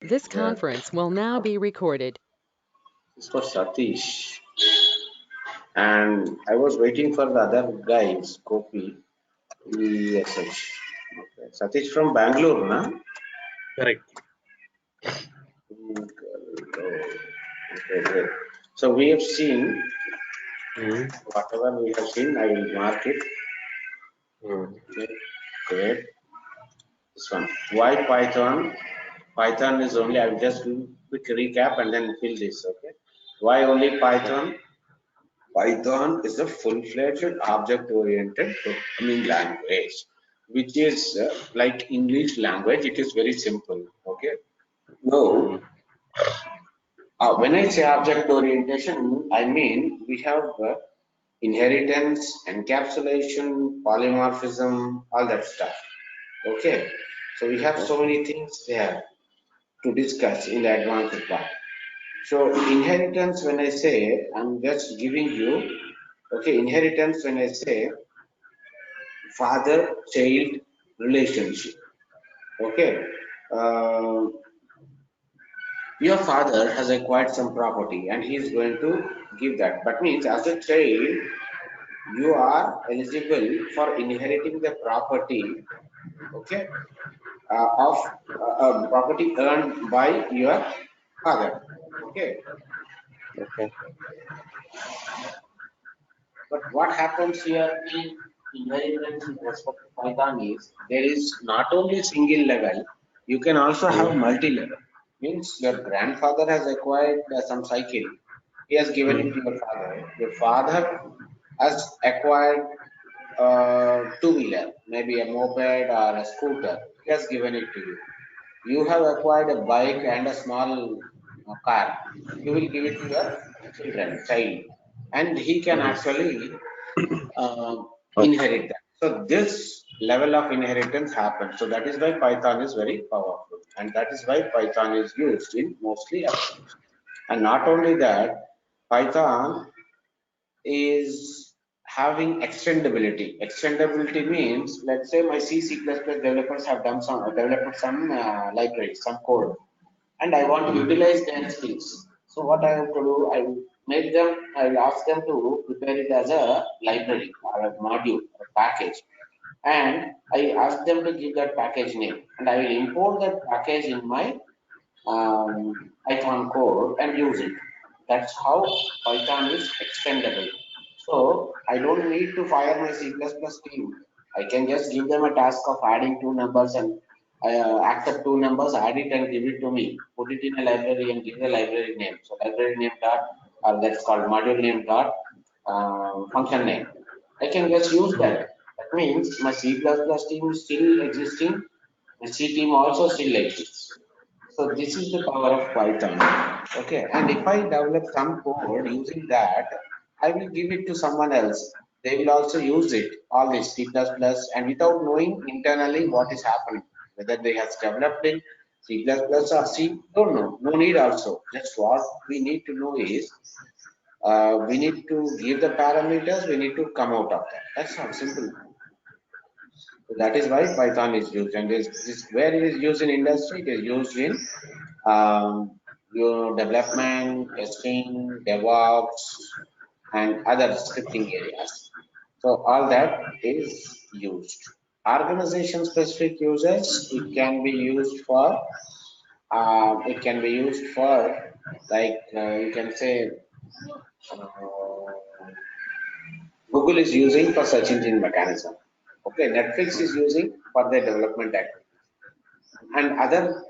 This Yeah, conference will now be recorded. it's for Satish. And I was waiting for the other guys, Gopi. Yes, okay. Satish from Bangalore, na? Correct. Okay, great. So we have seen Mm. whatever we have seen, I will mark it. Mm. Okay, great. This one. Why Python? Python is only, I will just do quick recap and then fill this, okay? Why only Python? Python is a full-fledged object-oriented programming language, which is like English language. It is very simple. Okay. Now, Mm. when I say object orientation, I mean we have inheritance, encapsulation, polymorphism, all that stuff. Okay. So we have so many things there to discuss in the advanced part. So inheritance, when I say, I'm just giving you, okay, inheritance when I say father-child relationship. Okay, uh, your father has acquired some property and he is going to give that. But means as a child, you are eligible for inheriting the property. Okay, of property earned by your father. Okay, Okay. but what happens here in inheritance with respect to Python is there is not only single level, you can also have Mm. multi-level. Means your grandfather has acquired some cycle, he has given it Mm. to your father. Your father has acquired two-wheeler, maybe a moped or a scooter. He has given it to you. You have acquired a bike and a small car. You will give it to your child, and he can Mm. actually Okay. inherit that. So this level of inheritance happens. So that is why Python is very powerful, and that is why Python is used in mostly applications. And not only that, Python is having extendability. Extendability means, let's say my C++ developers have done developed some libraries, some code, and I want to Mm. utilize their skills. So what I have to do, I will make them, I will ask them to prepare it as a library or a module or a package. And I ask them to give that package name. And I will import that package in my Python code and use it. That's how Python is extendable. So I don't need to fire my C++ team. I can just give them a task of adding two numbers and accept two numbers, add it and give it to me. Put it in a library and give the library name. So library name dot, that's called module name dot function name. I can just use that. That means my C++ team is still existing. My C team also still exists. So this is the power of Python. Okay, and if I develop some code using that, I will give it to someone else. They will also use it, all this C++, and without knowing internally what is happening, whether they have developed in C++ or C, don't know. No need also. Just what we need to know is we need to give the parameters, we need to come out of that. That's all simple. So that is why Python is used, and this where it is used in industry. It is used in development, testing, DevOps, and other scripting areas. So all that is used. Organization specific uses, it can be used for like you can say uh, Google is using for search engine mechanism. Okay, Netflix is using for their development activity, and other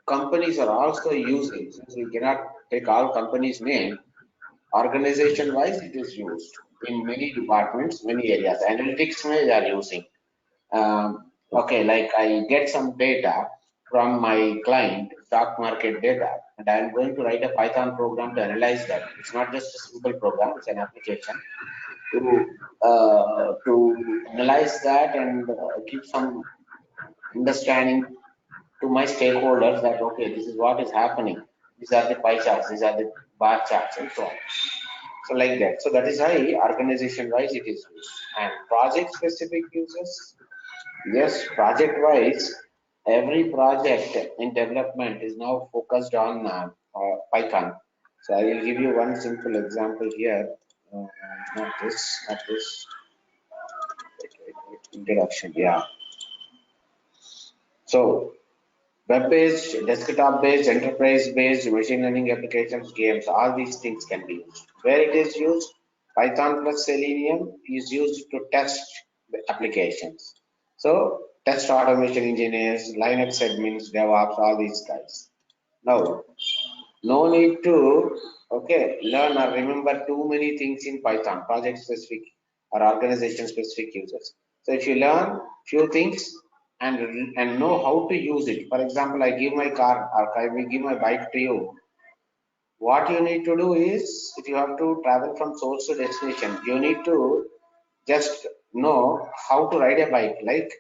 companies are also using. Since we cannot take all companies' name, organization wise it is used in many departments, many areas. Analytics they are using. Okay, like I get some data from my client, stock market data, and I'm going to write a Python program to analyze that. It's not just a simple program, it's an application to analyze that and give some understanding to my stakeholders that okay, this is what is happening. These are the pie charts, these are the bar charts, and so on. So like that. So that is how organization wise it is used. And project specific uses, yes, project wise. every project in development is now focused on Python. So I will give you one simple example here. Uh, not this. Introduction. Yeah. So web-based, desktop-based, enterprise-based, machine learning applications, games, all these things can be used. Where it is used, Python plus Selenium is used to test the applications. So test automation engineers, Linux admins, DevOps, all these guys. Now, no need to learn or remember too many things in Python, project specific or organization specific users. So if you learn few things and know how to use it. For example, I give my car or I will give my bike to you. What you need to do is, if you have to travel from source to destination, you need to just know how to ride a bike, like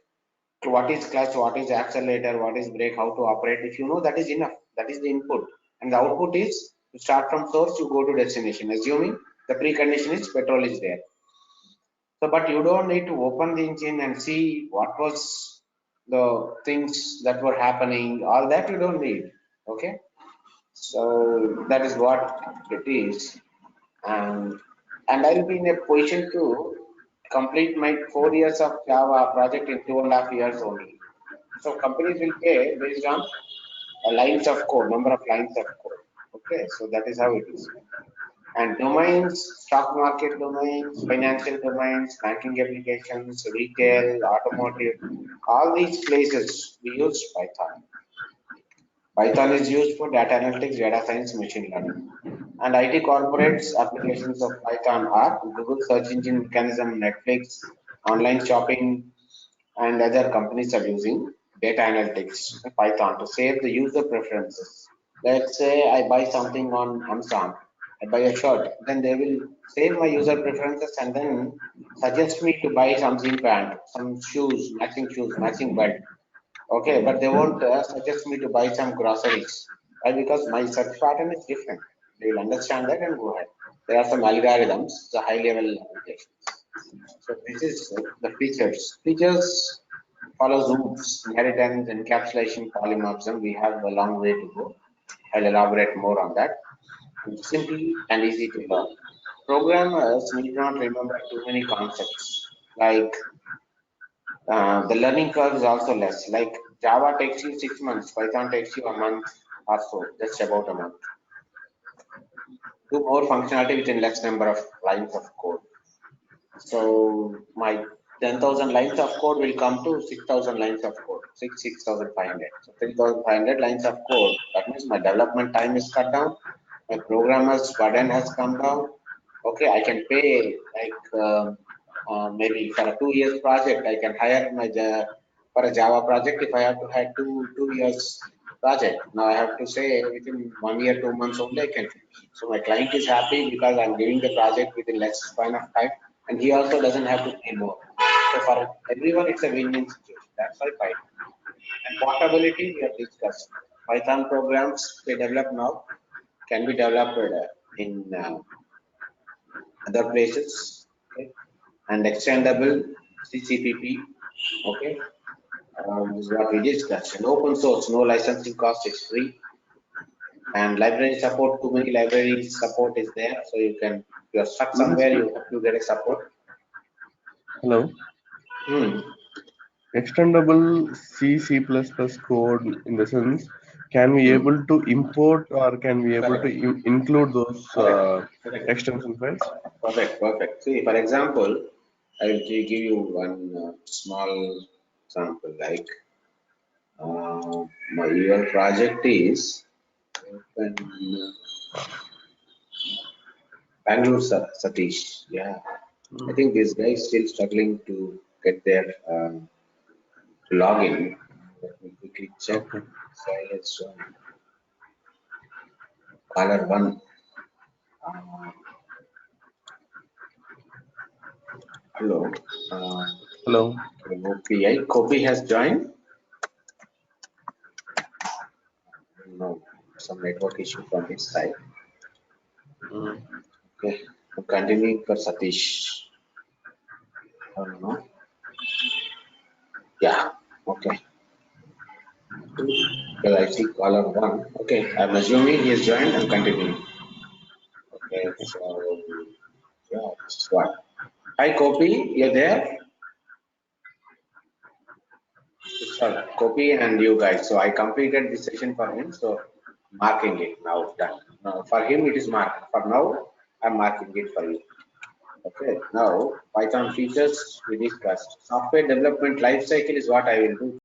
what is clutch, what is accelerator, what is brake, how to operate. If you know, that is enough. That is the input. And the output is, you start from source, you go to destination, assuming the precondition is petrol is there. So, but you don't need to open the engine and see what was the things that were happening. All that you don't need. Okay. So that is what it is. And I'll be in a position to complete my 4 years of Java project in 2.5 years only. So companies will pay based on lines of code, number of lines of code. Okay, so that is how it is. And domains, stock market domains, financial domains, banking applications, retail, automotive, all these places we use Python. Python is used for data analytics, data science, machine learning. And IT corporates applications of Python are Google search engine mechanism, Netflix, online shopping, and other companies are using data analytics Python to save the user preferences. Let's say I buy something on Amazon, I buy a shirt, then they will save my user preferences and then suggest me to buy some jean pant, some shoes, matching belt. Okay, but they won't suggest me to buy some groceries. Why? Because my search pattern is different. They will understand that and go ahead. There are some algorithms, the high level applications. So this is the features. Features follows OOPs, inheritance, encapsulation, polymorphism. We have a long way to go. I'll elaborate more on that. And simple and easy to learn. Programmers need not remember too many concepts. Like the learning curve is also less. Like Java takes you 6 months, Python takes you a month or so, just about a month. Do more functionality within less number of lines of code. So my 10,000 lines of code will come to 6,000 lines of code, 6,500. So 3,500 lines of code. That means my development time is cut down. My programmer's burden has come down. Okay, I can pay like maybe for a 2 years project, I can hire for a Java project. If I have to hire two years project, now I have to say within 1 year, 2 months only I can finish. So my client is happy because I'm giving the project within less span of time, and he also doesn't have to pay more. So for everyone, it's a win-win situation. That's why Python. And portability we have discussed. Python programs they develop now can be developed in other places, okay, and extendable CCPP, okay. This is what we discussed. And open source, no licensing cost, is free. And library support, too many libraries support is there, so you can, if you're stuck somewhere, you get a support. Hello. Extendable C++ code in the sense, can we able to import or can we able to include those extension files? Perfect. See, for example, I will give you one small example. Like my your project is open Bangalore Satish. Yeah, I think this guy is still struggling to get their login. Let me quickly check. Okay. Silence caller one. Hello. Hello. Kopi has joined. No, some network issue from his side. Okay, I'm continuing for Satish. I don't know. Yeah, okay. Because I see caller one. Okay, I'm assuming he is joined. I'm continuing. Okay, so yeah, this is what. Hi, Kopi, you're there? Sure, Kopi and you guys. So I completed this session for him. So marking it now done. Now for him it is marked. For now, I'm marking it for you. Okay, now Python features we discussed. Software development lifecycle is what I will do.